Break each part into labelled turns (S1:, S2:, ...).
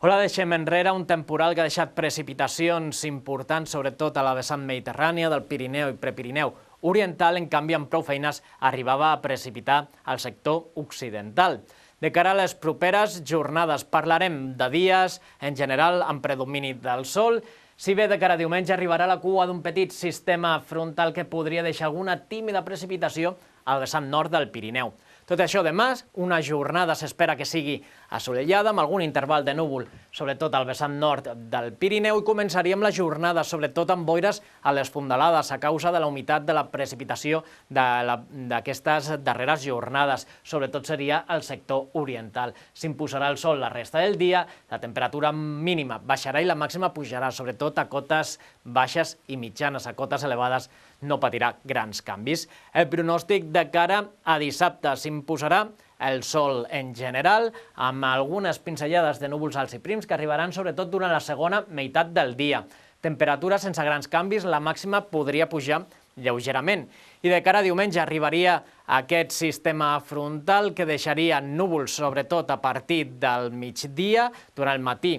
S1: Hola, deixem enrere un temporal que ha deixat precipitacions importants, sobretot a la vessant mediterrània del Pirineu i Prepirineu oriental, en canvi, amb prou feines arribava a precipitar al sector occidental. De cara a les properes jornades parlarem de dies, en general, amb predomini del sol, si bé de cara a diumenge arribarà la cua d'un petit sistema frontal que podria deixar alguna tímida precipitació al vessant nord del Pirineu. Tot això demà, una jornada s'espera que sigui assolellada, amb algun interval de núvol, sobretot al vessant nord del Pirineu, i començaríem la jornada, sobretot amb boires a les fondalades, a causa de la humitat de la precipitació d'aquestes darreres jornades. Sobretot seria el sector oriental. S'imposarà el sol la resta del dia, la temperatura mínima baixarà i la màxima pujarà, sobretot a cotes baixes i mitjanes, a cotes elevades no patirà grans canvis. El pronòstic de cara a dissabte: s'imposarà el sol en general, amb algunes pinzellades de núvols alts i prims que arribaran sobretot durant la segona meitat del dia. Temperatura sense grans canvis, la màxima podria pujar lleugerament. I de cara a diumenge arribaria aquest sistema frontal que deixaria núvols sobretot a partir del migdia. Durant el matí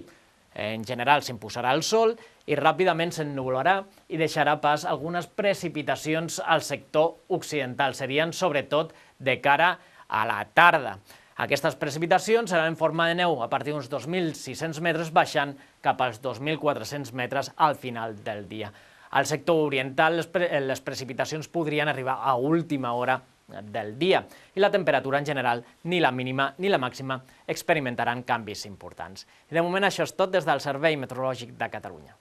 S1: en general s'imposarà el sol i ràpidament s'ennuvolarà i deixarà pas algunes precipitacions al sector occidental. Serien sobretot de cara a la tarda. Aquestes precipitacions seran en forma de neu a partir d'uns 2.600 metres, baixant cap als 2.400 metres al final del dia. Al sector oriental les precipitacions podrien arribar a última hora del dia i la temperatura en general, ni la mínima ni la màxima, experimentaran canvis importants. I de moment això és tot des del Servei Meteorològic de Catalunya.